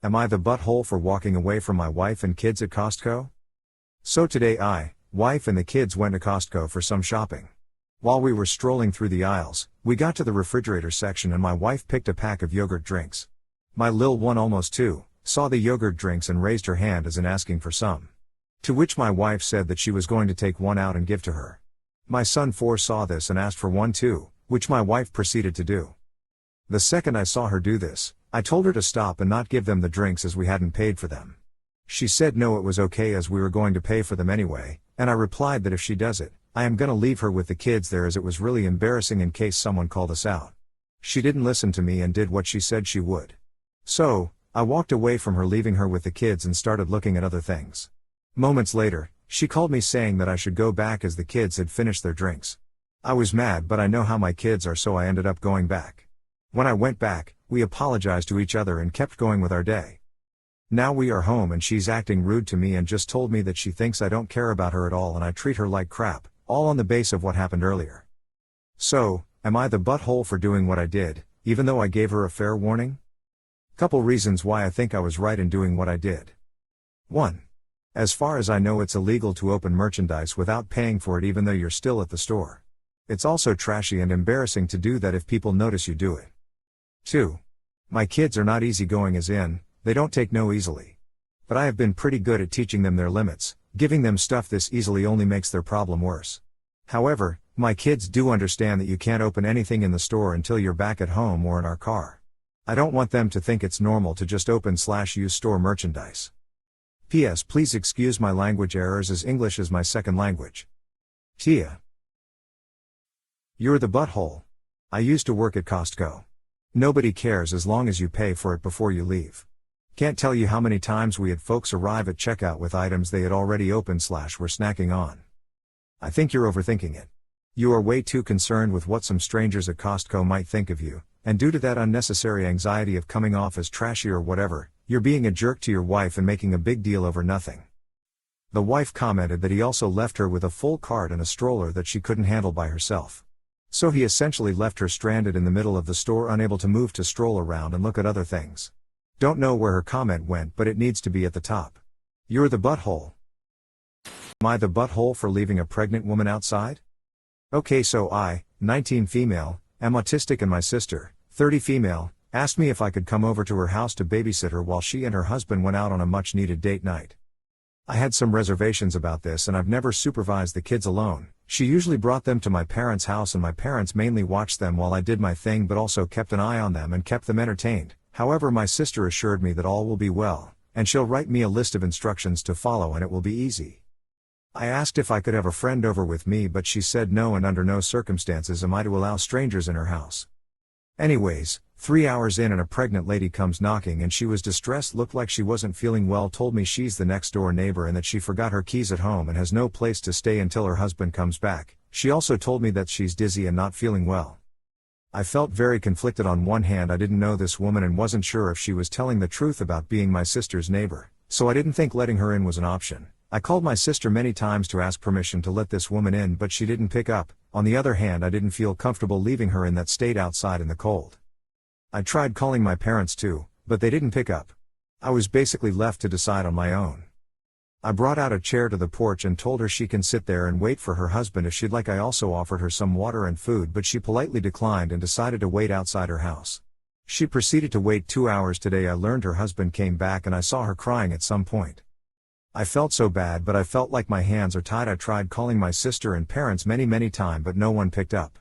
Am I the butthole for walking away from my wife and kids at Costco? So today wife and the kids went to Costco for some shopping. While we were strolling through the aisles, we got to the refrigerator section and my wife picked a pack of yogurt drinks. My lil one, almost 2, saw the yogurt drinks and raised her hand as in asking for some. To which my wife said that she was going to take one out and give to her. My son 4 saw this and asked for one too, which my wife proceeded to do. The second I saw her do this, I told her to stop and not give them the drinks as we hadn't paid for them. She said no, it was okay as we were going to pay for them anyway, and I replied that if she does it, I am gonna leave her with the kids there as it was really embarrassing in case someone called us out. She didn't listen to me and did what she said she would. So, I walked away from her, leaving her with the kids, and started looking at other things. Moments later, she called me saying that I should go back as the kids had finished their drinks. I was mad, but I know how my kids are, so I ended up going back. When I went back, we apologized to each other and kept going with our day. Now we are home and she's acting rude to me and just told me that she thinks I don't care about her at all and I treat her like crap, all on the base of what happened earlier. So, am I the butthole for doing what I did, even though I gave her a fair warning? Couple reasons why I think I was right in doing what I did. 1. As far as I know, it's illegal to open merchandise without paying for it even though you're still at the store. It's also trashy and embarrassing to do that if people notice you do it. 2. My kids are not easygoing, as in, they don't take no easily. But I have been pretty good at teaching them their limits. Giving them stuff this easily only makes their problem worse. However, my kids do understand that you can't open anything in the store until you're back at home or in our car. I don't want them to think it's normal to just open/use store merchandise. P.S. Please excuse my language errors as English is my second language. Tia. You're the butthole. I used to work at Costco. Nobody cares as long as you pay for it before you leave. Can't tell you how many times we had folks arrive at checkout with items they had already opened/were snacking on. I think you're overthinking it. You are way too concerned with what some strangers at Costco might think of you, and due to that unnecessary anxiety of coming off as trashy or whatever, you're being a jerk to your wife and making a big deal over nothing. The wife commented that he also left her with a full cart and a stroller that she couldn't handle by herself. So he essentially left her stranded in the middle of the store, unable to move to stroll around and look at other things. Don't know where her comment went, but it needs to be at the top. You're the butthole. Am I the butthole for leaving a pregnant woman outside? Okay, so I, 19 female, am autistic, and my sister, 30 female, asked me if I could come over to her house to babysit her while she and her husband went out on a much needed date night. I had some reservations about this and I've never supervised the kids alone. She usually brought them to my parents' house and my parents mainly watched them while I did my thing, but also kept an eye on them and kept them entertained. However, my sister assured me that all will be well, and she'll write me a list of instructions to follow and it will be easy. I asked if I could have a friend over with me, but she said no, and under no circumstances am I to allow strangers in her house. Anyways, 3 hours in and a pregnant lady comes knocking and she was distressed, looked like she wasn't feeling well, told me she's the next door neighbor and that she forgot her keys at home and has no place to stay until her husband comes back. She also told me that she's dizzy and not feeling well. I felt very conflicted. On one hand, I didn't know this woman and wasn't sure if she was telling the truth about being my sister's neighbor, so I didn't think letting her in was an option. I called my sister many times to ask permission to let this woman in, but she didn't pick up. On the other hand, I didn't feel comfortable leaving her in that state outside in the cold. I tried calling my parents too, but they didn't pick up. I was basically left to decide on my own. I brought out a chair to the porch and told her she can sit there and wait for her husband if she'd like. I also offered her some water and food, but she politely declined and decided to wait outside her house. She proceeded to wait 2 hours. Today I learned her husband came back and I saw her crying at some point. I felt so bad, but I felt like my hands are tied. I tried calling my sister and parents many times, but no one picked up.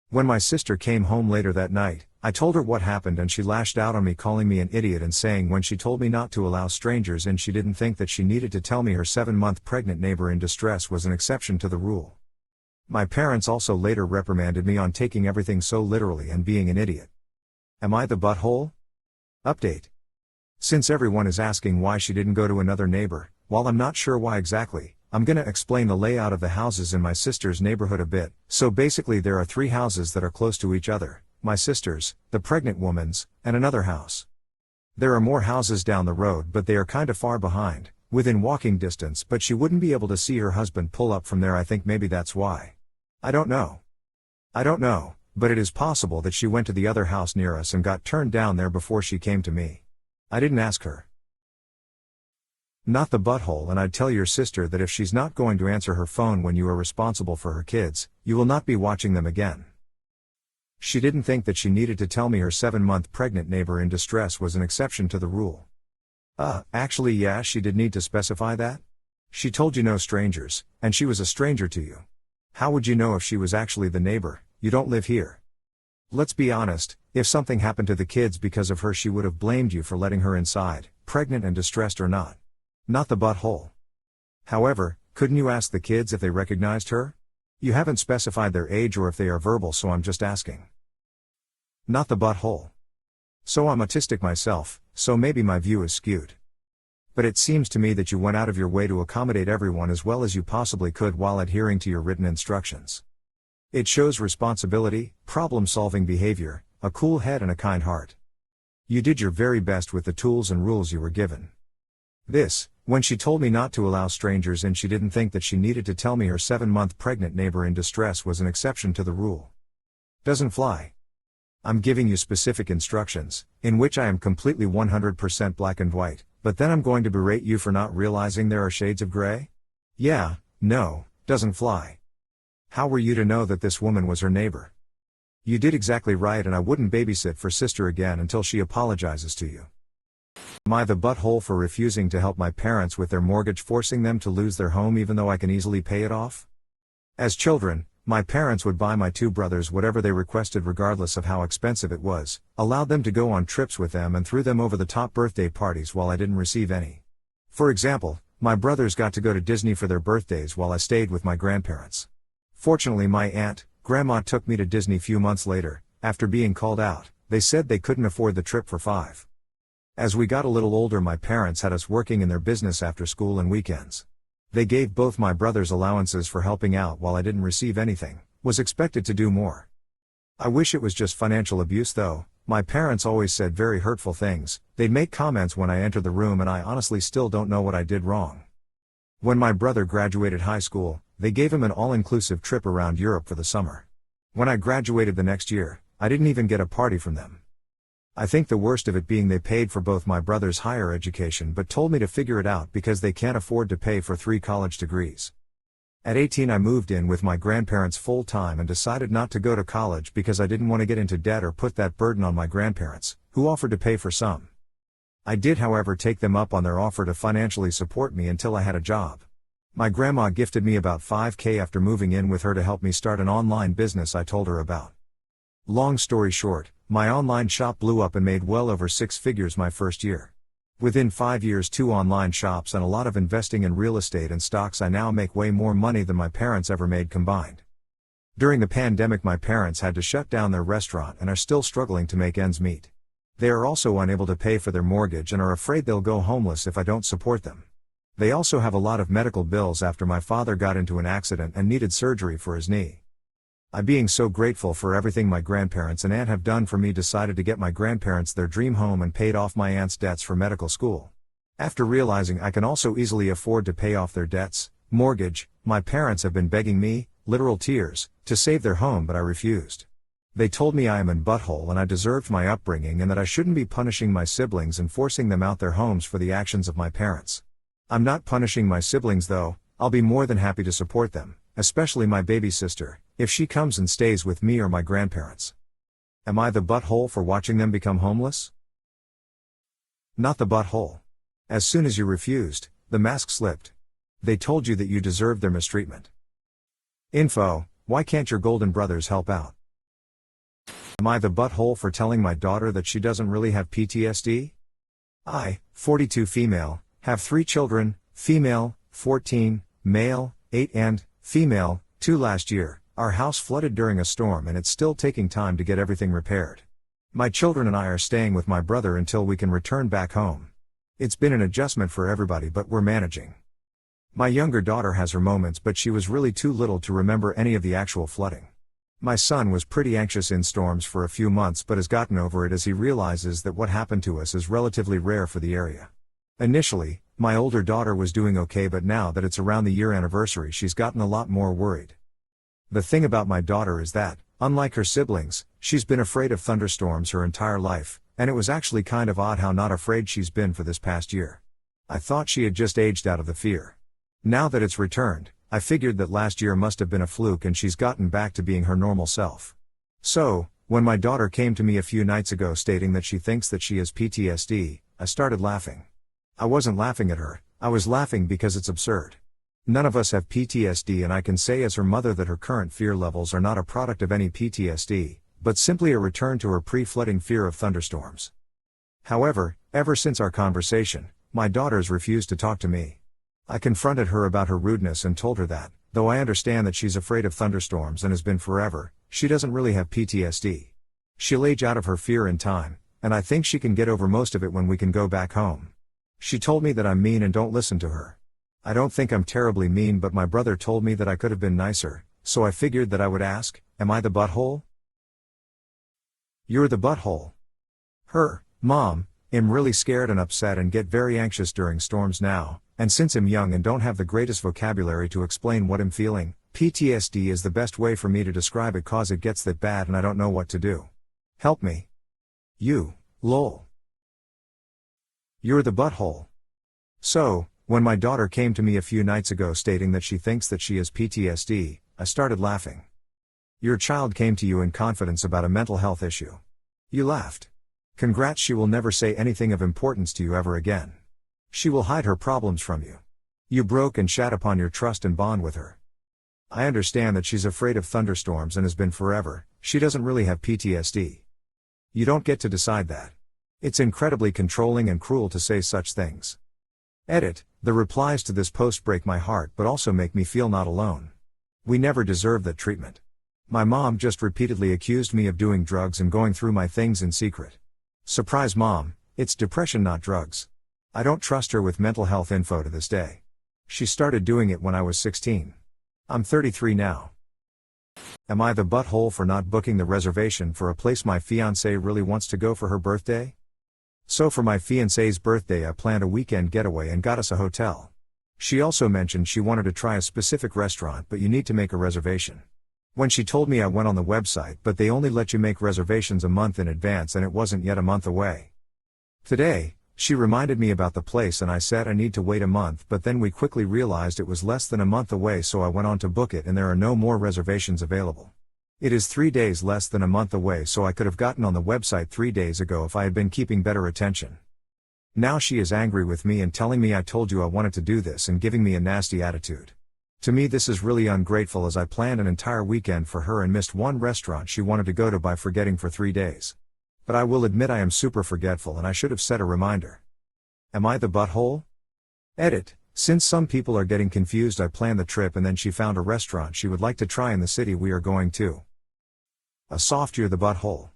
When my sister came home later that night, I told her what happened and she lashed out on me, calling me an idiot and saying when she told me not to allow strangers in, she didn't think that she needed to tell me her 7-month pregnant neighbor in distress was an exception to the rule. My parents also later reprimanded me on taking everything so literally and being an idiot. Am I the butthole? Update. Since everyone is asking why she didn't go to another neighbor, while I'm not sure why exactly, I'm gonna explain the layout of the houses in my sister's neighborhood a bit. So basically there are 3 houses that are close to each other, my sister's, the pregnant woman's, and another house. There are more houses down the road, but they are kinda far behind, within walking distance, but she wouldn't be able to see her husband pull up from there. I think maybe that's why. I don't know, but it is possible that she went to the other house near us and got turned down there before she came to me. I didn't ask her. Not the butthole, and I'd tell your sister that if she's not going to answer her phone when you are responsible for her kids, you will not be watching them again. She didn't think that she needed to tell me her 7-month pregnant neighbor in distress was an exception to the rule. Actually yeah, she did need to specify that. She told you no strangers, and she was a stranger to you. How would you know if she was actually the neighbor? You don't live here. Let's be honest, if something happened to the kids because of her, she would have blamed you for letting her inside, pregnant and distressed or not. Not the butthole. However, couldn't you ask the kids if they recognized her? You haven't specified their age or if they are verbal, so I'm just asking. Not the butthole. So I'm autistic myself, so maybe my view is skewed. But it seems to me that you went out of your way to accommodate everyone as well as you possibly could while adhering to your written instructions. It shows responsibility, problem-solving behavior, a cool head and a kind heart. You did your very best with the tools and rules you were given. When she told me not to allow strangers in, she didn't think that she needed to tell me her 7-month pregnant neighbor in distress was an exception to the rule. Doesn't fly. I'm giving you specific instructions, in which I am completely 100% black and white, but then I'm going to berate you for not realizing there are shades of gray? Yeah, no, doesn't fly. How were you to know that this woman was her neighbor? You did exactly right, and I wouldn't babysit for sister again until she apologizes to you. Am I the butthole for refusing to help my parents with their mortgage, forcing them to lose their home even though I can easily pay it off? As children, my parents would buy my 2 brothers whatever they requested regardless of how expensive it was, allowed them to go on trips with them and threw them over the top birthday parties while I didn't receive any. For example, my brothers got to go to Disney for their birthdays while I stayed with my grandparents. Fortunately, my aunt, grandma took me to Disney few months later. After being called out, they said they couldn't afford the trip for 5. As we got a little older, my parents had us working in their business after school and weekends. They gave both my brothers allowances for helping out while I didn't receive anything, was expected to do more. I wish it was just financial abuse though. My parents always said very hurtful things. They'd make comments when I entered the room and I honestly still don't know what I did wrong. When my brother graduated high school, they gave him an all-inclusive trip around Europe for the summer. When I graduated the next year, I didn't even get a party from them. I think the worst of it being they paid for both my brother's higher education but told me to figure it out because they can't afford to pay for 3 college degrees. At 18 I moved in with my grandparents full time and decided not to go to college because I didn't want to get into debt or put that burden on my grandparents, who offered to pay for some. I did however take them up on their offer to financially support me until I had a job. My grandma gifted me about $5,000 after moving in with her to help me start an online business I told her about. Long story short, my online shop blew up and made well over 6 figures my first year. Within 5 years, 2 online shops and a lot of investing in real estate and stocks, I now make way more money than my parents ever made combined. During the pandemic my parents had to shut down their restaurant and are still struggling to make ends meet. They are also unable to pay for their mortgage and are afraid they'll go homeless if I don't support them. They also have a lot of medical bills after my father got into an accident and needed surgery for his knee. I, being so grateful for everything my grandparents and aunt have done for me, decided to get my grandparents their dream home and paid off my aunt's debts for medical school. After realizing I can also easily afford to pay off their debts, mortgage, my parents have been begging me, literal tears, to save their home, but I refused. They told me I am in butthole and I deserved my upbringing and that I shouldn't be punishing my siblings and forcing them out their homes for the actions of my parents. I'm not punishing my siblings though. I'll be more than happy to support them, especially my baby sister, if she comes and stays with me or my grandparents. Am I the butthole for watching them become homeless? Not the butthole. As soon as you refused, the mask slipped. They told you that you deserved their mistreatment. Info: why can't your golden brothers help out? Am I the butthole for telling my daughter that she doesn't really have PTSD? I, 42 female, have 3 children, female, 14, male, 8 and female, 2 last year. Our house flooded during a storm and it's still taking time to get everything repaired. My children and I are staying with my brother until we can return back home. It's been an adjustment for everybody, but we're managing. My younger daughter has her moments, but she was really too little to remember any of the actual flooding. My son was pretty anxious in storms for a few months but has gotten over it as he realizes that what happened to us is relatively rare for the area. Initially, my older daughter was doing okay, but now that it's around the year anniversary she's gotten a lot more worried. The thing about my daughter is that, unlike her siblings, she's been afraid of thunderstorms her entire life, and it was actually kind of odd how not afraid she's been for this past year. I thought she had just aged out of the fear. Now that it's returned, I figured that last year must have been a fluke and she's gotten back to being her normal self. So, when my daughter came to me a few nights ago stating that she thinks that she has PTSD, I started laughing. I wasn't laughing at her, I was laughing because it's absurd. None of us have PTSD, and I can say as her mother that her current fear levels are not a product of any PTSD, but simply a return to her pre-flooding fear of thunderstorms. However, ever since our conversation, my daughter's refused to talk to me. I confronted her about her rudeness and told her that, though I understand that she's afraid of thunderstorms and has been forever, she doesn't really have PTSD. She'll age out of her fear in time, and I think she can get over most of it when we can go back home. She told me that I'm mean and don't listen to her. I don't think I'm terribly mean, but my brother told me that I could have been nicer, so I figured that I would ask, am I the butthole? You're the butthole. Mom, I'm really scared and upset and get very anxious during storms now, and since I'm young and don't have the greatest vocabulary to explain what I'm feeling, PTSD is the best way for me to describe it cause it gets that bad and I don't know what to do. Help me. You, lol. You're the butthole. So, when my daughter came to me a few nights ago stating that she thinks that she has PTSD, I started laughing. Your child came to you in confidence about a mental health issue. You laughed. Congrats, she will never say anything of importance to you ever again. She will hide her problems from you. You broke and shat upon your trust and bond with her. I understand that she's afraid of thunderstorms and has been forever, she doesn't really have PTSD. You don't get to decide that. It's incredibly controlling and cruel to say such things. Edit, the replies to this post break my heart but also make me feel not alone. We never deserve that treatment. My mom just repeatedly accused me of doing drugs and going through my things in secret. Surprise mom, it's depression not drugs. I don't trust her with mental health info to this day. She started doing it when I was 16. I'm 33 now. Am I the butthole for not booking the reservation for a place my fiancé really wants to go for her birthday? So for my fiancé's birthday I planned a weekend getaway and got us a hotel. She also mentioned she wanted to try a specific restaurant but you need to make a reservation. When she told me I went on the website but they only let you make reservations a month in advance and it wasn't yet a month away. Today, she reminded me about the place and I said I need to wait a month, but then we quickly realized it was less than a month away, so I went on to book it and there are no more reservations available. It is 3 days less than a month away, so I could have gotten on the website 3 days ago if I had been keeping better attention. Now she is angry with me and telling me I told you I wanted to do this and giving me a nasty attitude. To me this is really ungrateful as I planned an entire weekend for her and missed one restaurant she wanted to go to by forgetting for 3 days. But I will admit I am super forgetful and I should have set a reminder. Am I the butthole? Edit, since some people are getting confused, I planned the trip and then she found a restaurant she would like to try in the city we are going to. A soft you're the butthole.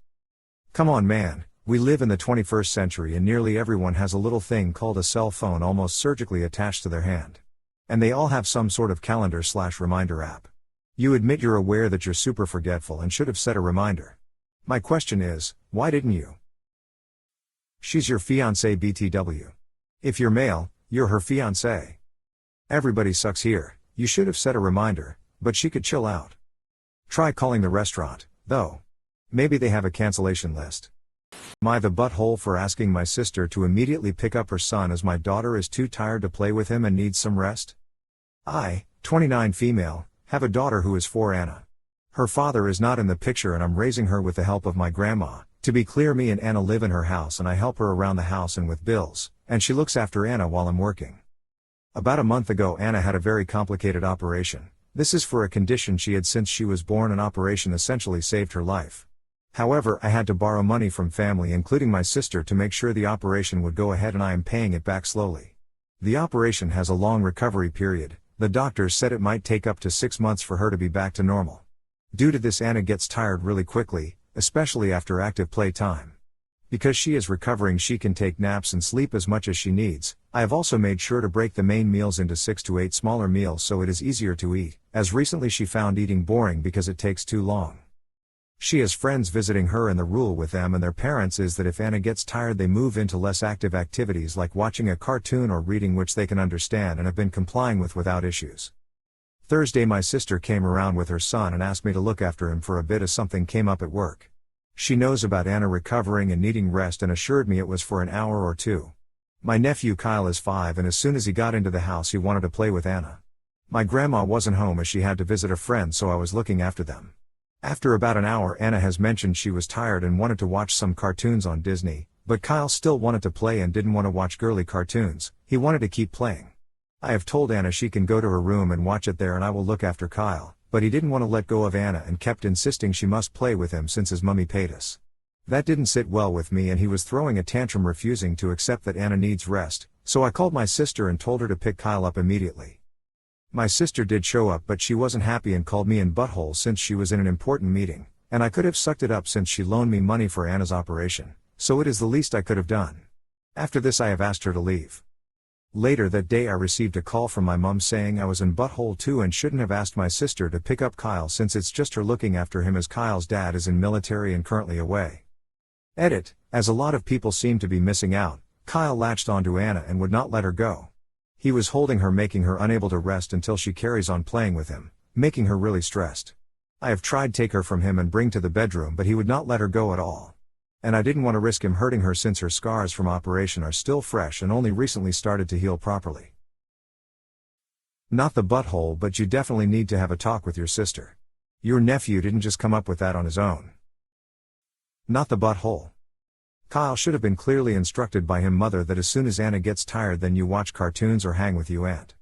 Come on man, we live in the 21st century and nearly everyone has a little thing called a cell phone almost surgically attached to their hand. And they all have some sort of calendar/reminder app. You admit you're aware that you're super forgetful and should have set a reminder. My question is, why didn't you? She's your fiancé BTW. If you're male, you're her fiancé. Everybody sucks here, you should have set a reminder, but she could chill out. Try calling the restaurant, though. Maybe they have a cancellation list. Am I the butthole for asking my sister to immediately pick up her son as my daughter is too tired to play with him and needs some rest? I, 29 female, have a daughter who is 4 Anna. Her father is not in the picture and I'm raising her with the help of my grandma. To be clear, me and Anna live in her house and I help her around the house and with bills, and she looks after Anna while I'm working. About a month ago Anna had a very complicated operation. This is for a condition she had since she was born. An operation essentially saved her life. However, I had to borrow money from family including my sister to make sure the operation would go ahead and I am paying it back slowly. The operation has a long recovery period. The doctors said it might take up to 6 months for her to be back to normal. Due to this, Anna gets tired really quickly, especially after active play time. Because she is recovering, she can take naps and sleep as much as she needs. I have also made sure to break the main meals into 6 to 8 smaller meals so it is easier to eat, as recently she found eating boring because it takes too long. She has friends visiting her and the rule with them and their parents is that if Anna gets tired they move into less active activities like watching a cartoon or reading, which they can understand and have been complying with without issues. Thursday my sister came around with her son and asked me to look after him for a bit as something came up at work. She knows about Anna recovering and needing rest and assured me it was for an hour or two. My nephew Kyle is 5 and as soon as he got into the house he wanted to play with Anna. My grandma wasn't home as she had to visit a friend, so I was looking after them. After about an hour Anna has mentioned she was tired and wanted to watch some cartoons on Disney, but Kyle still wanted to play and didn't want to watch girly cartoons, he wanted to keep playing. I have told Anna she can go to her room and watch it there and I will look after Kyle, but he didn't want to let go of Anna and kept insisting she must play with him since his mummy paid us. That didn't sit well with me and he was throwing a tantrum refusing to accept that Anna needs rest, so I called my sister and told her to pick Kyle up immediately. My sister did show up but she wasn't happy and called me in butthole since she was in an important meeting, and I could have sucked it up since she loaned me money for Anna's operation, so it is the least I could have done. After this I have asked her to leave. Later that day I received a call from my mum saying I was in butthole too and shouldn't have asked my sister to pick up Kyle since it's just her looking after him as Kyle's dad is in military and currently away. Edit, as a lot of people seem to be missing out, Kyle latched onto Anna and would not let her go. He was holding her, making her unable to rest until she carries on playing with him, making her really stressed. I have tried take her from him and bring to the bedroom but he would not let her go at all. And I didn't want to risk him hurting her since her scars from operation are still fresh and only recently started to heal properly. Not the butthole, but you definitely need to have a talk with your sister. Your nephew didn't just come up with that on his own. Not the butthole. Kyle should have been clearly instructed by him mother that as soon as Anna gets tired then you watch cartoons or hang with you aunt.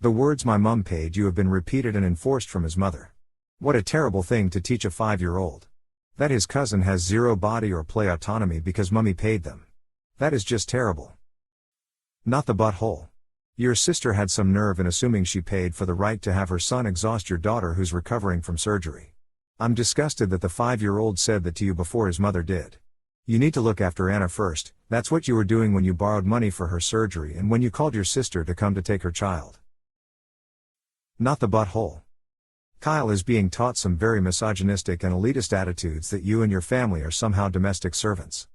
The words my mum paid you have been repeated and enforced from his mother. What a terrible thing to teach a 5-year-old. That his cousin has zero body or play autonomy because mummy paid them. That is just terrible. Not the butthole. Your sister had some nerve in assuming she paid for the right to have her son exhaust your daughter who's recovering from surgery. I'm disgusted that the 5-year-old said that to you before his mother did. You need to look after Anna first, that's what you were doing when you borrowed money for her surgery and when you called your sister to come to take her child. Not the butthole. Kyle is being taught some very misogynistic and elitist attitudes that you and your family are somehow domestic servants.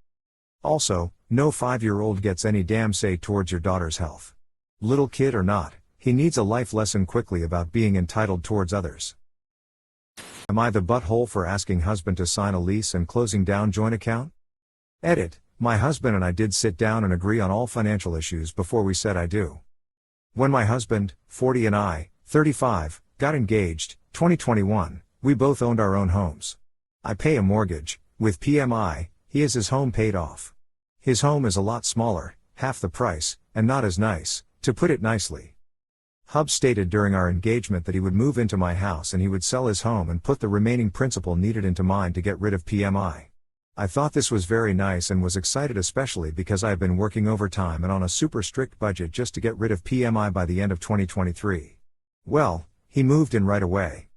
Also, no 5-year-old gets any damn say towards your daughter's health. Little kid or not, he needs a life lesson quickly about being entitled towards others. Am I the butthole for asking husband to sign a lease and closing down joint account? Edit, my husband and I did sit down and agree on all financial issues before we said I do. When my husband, 40 and I, 35, got engaged, 2021, we both owned our own homes. I pay a mortgage, with PMI, he has his home paid off. His home is a lot smaller, half the price, and not as nice, to put it nicely. Hub stated during our engagement that he would move into my house and he would sell his home and put the remaining principal needed into mine to get rid of PMI. I thought this was very nice and was excited especially because I have been working overtime and on a super strict budget just to get rid of PMI by the end of 2023. Well, he moved in right away.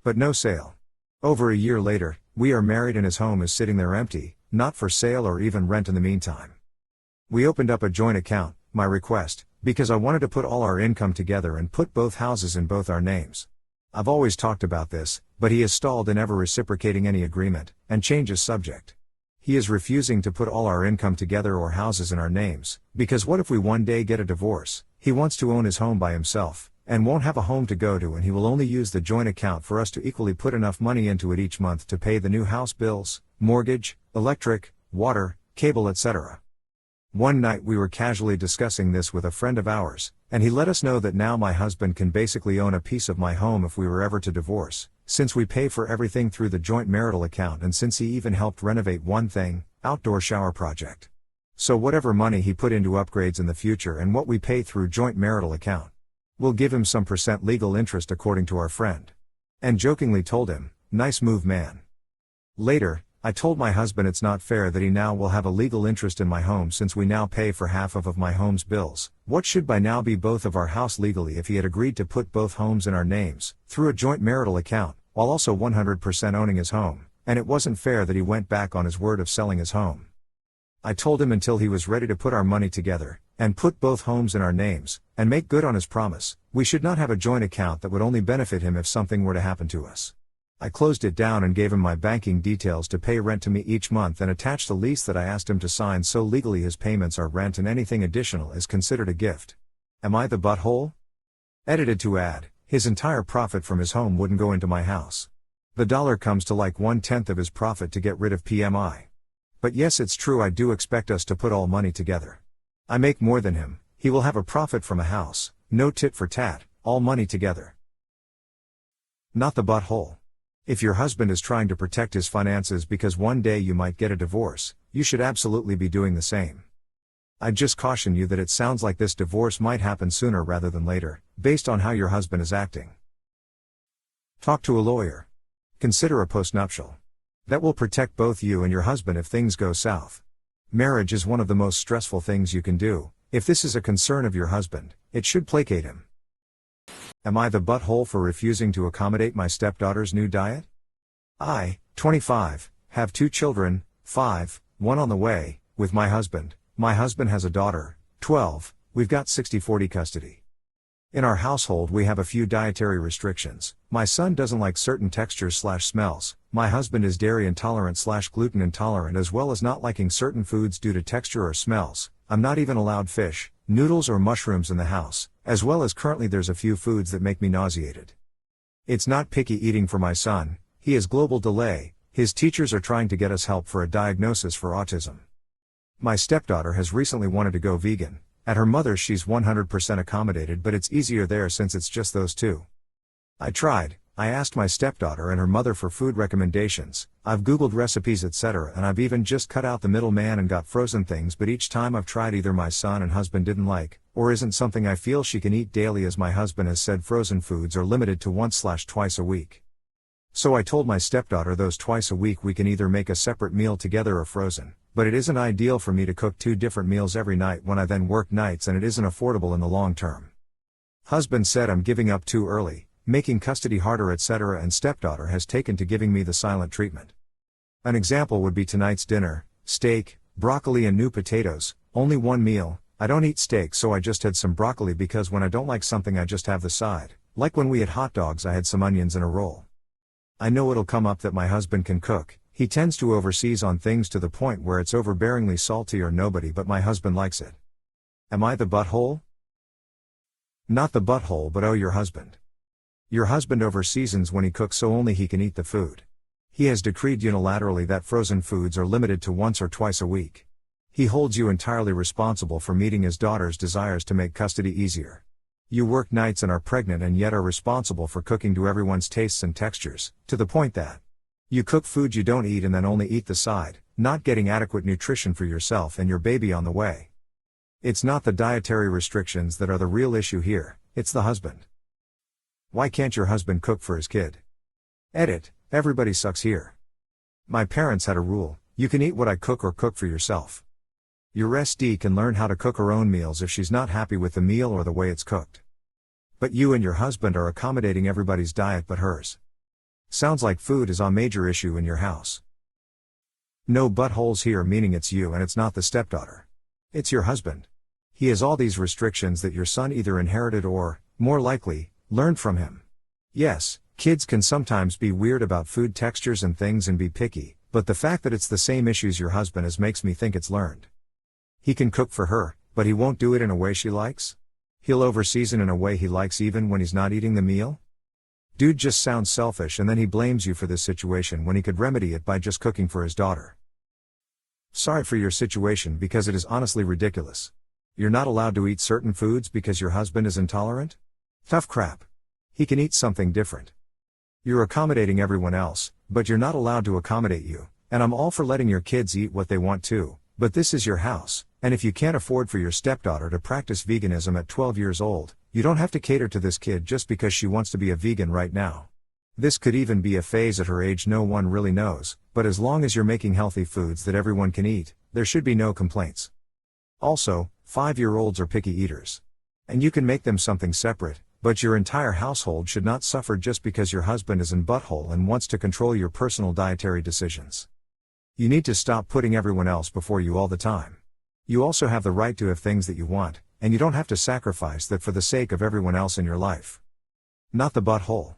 But no sale. Over a year later, we are married and his home is sitting there empty, not for sale or even rent in the meantime. We opened up a joint account, my request, because I wanted to put all our income together and put both houses in both our names. I've always talked about this, but he has stalled in ever reciprocating any agreement, and changes subject. He is refusing to put all our income together or houses in our names, because what if we one day get a divorce? He wants to own his home by himself, and won't have a home to go to, and he will only use the joint account for us to equally put enough money into it each month to pay the new house bills, mortgage, electric, water, cable, etc. One night we were casually discussing this with a friend of ours, and he let us know that now my husband can basically own a piece of my home if we were ever to divorce, since we pay for everything through the joint marital account and since he even helped renovate one thing, outdoor shower project. So whatever money he put into upgrades in the future and what we pay through joint marital account, we'll give him some % legal interest according to our friend. And jokingly told him, nice move man. Later, I told my husband it's not fair that he now will have a legal interest in my home since we now pay for half of my home's bills. What should by now be both of our house legally if he had agreed to put both homes in our names, through a joint marital account, while also 100% owning his home, and it wasn't fair that he went back on his word of selling his home. I told him until he was ready to put our money together, and put both homes in our names, and make good on his promise, we should not have a joint account that would only benefit him if something were to happen to us. I closed it down and gave him my banking details to pay rent to me each month and attached a lease that I asked him to sign so legally his payments are rent and anything additional is considered a gift. Am I the butthole? Edited to add, his entire profit from his home wouldn't go into my house. The dollar comes to like 1/10 of his profit to get rid of PMI. But yes, it's true, I do expect us to put all money together. I make more than him, he will have a profit from a house, no tit for tat, all money together. Not the butthole. If your husband is trying to protect his finances because one day you might get a divorce, you should absolutely be doing the same. I'd just caution you that it sounds like this divorce might happen sooner rather than later, based on how your husband is acting. Talk to a lawyer. Consider a postnuptial. That will protect both you and your husband if things go south. Marriage is one of the most stressful things you can do. If this is a concern of your husband, it should placate him. Am I the butthole for refusing to accommodate my stepdaughter's new diet? I, 25, have 2 children, 5, 1 on the way, with my husband. My husband has a daughter, 12, we've got 60-40 custody. In our household we have a few dietary restrictions. My son doesn't like certain textures/smells, my husband is dairy intolerant/gluten intolerant, as well as not liking certain foods due to texture or smells. I'm not even allowed fish, noodles or mushrooms in the house, as well as currently there's a few foods that make me nauseated. It's not picky eating for my son, he has global delay, his teachers are trying to get us help for a diagnosis for autism. My stepdaughter has recently wanted to go vegan. At her mother's she's 100% accommodated, but it's easier there since it's just those two. I tried, I asked my stepdaughter and her mother for food recommendations, I've googled recipes etc, and I've even just cut out the middleman and got frozen things, but each time I've tried either my son and husband didn't like, or isn't something I feel she can eat daily, as my husband has said frozen foods are limited to once/twice a week. So I told my stepdaughter those twice a week we can either make a separate meal together or frozen, but it isn't ideal for me to cook 2 different meals every night when I then work nights, and it isn't affordable in the long term. Husband said I'm giving up too early, making custody harder etc, and stepdaughter has taken to giving me the silent treatment. An example would be tonight's dinner: steak, broccoli and new potatoes, only 1 meal. I don't eat steak, so I just had some broccoli because when I don't like something I just have the side, like when we had hot dogs I had some onions in a roll. I know it'll come up that my husband can cook, he tends to overseas on things to the point where it's overbearingly salty or nobody, but my husband likes it. Am I the butthole? Not the butthole, but oh, your husband. Your husband overseasons when he cooks so only he can eat the food. He has decreed unilaterally that frozen foods are limited to once or twice a week. He holds you entirely responsible for meeting his daughter's desires to make custody easier. You work nights and are pregnant and yet are responsible for cooking to everyone's tastes and textures, to the point that you cook food you don't eat and then only eat the side, not getting adequate nutrition for yourself and your baby on the way. It's not the dietary restrictions that are the real issue here, it's the husband. Why can't your husband cook for his kid? Edit, everybody sucks here. My parents had a rule: you can eat what I cook or cook for yourself. Your SD can learn how to cook her own meals if she's not happy with the meal or the way it's cooked. But you and your husband are accommodating everybody's diet but hers. Sounds like food is a major issue in your house. No buttholes here, meaning it's you and it's not the stepdaughter. It's your husband. He has all these restrictions that your son either inherited or, more likely, learned from him. Yes, kids can sometimes be weird about food textures and things and be picky, but the fact that it's the same issues your husband has makes me think it's learned. He can cook for her, but he won't do it in a way she likes? He'll overseason in a way he likes even when he's not eating the meal? Dude just sounds selfish, and then he blames you for this situation when he could remedy it by just cooking for his daughter. Sorry for your situation because it is honestly ridiculous. You're not allowed to eat certain foods because your husband is intolerant? Tough crap. He can eat something different. You're accommodating everyone else, but you're not allowed to accommodate you, and I'm all for letting your kids eat what they want to. But this is your house, and if you can't afford for your stepdaughter to practice veganism at 12 years old, you don't have to cater to this kid just because she wants to be a vegan right now. This could even be a phase at her age, no one really knows, but as long as you're making healthy foods that everyone can eat, there should be no complaints. Also, 5-year-olds are picky eaters. And you can make them something separate, but your entire household should not suffer just because your husband is in butthole and wants to control your personal dietary decisions. You need to stop putting everyone else before you all the time. You also have the right to have things that you want, and you don't have to sacrifice that for the sake of everyone else in your life. Not the butthole.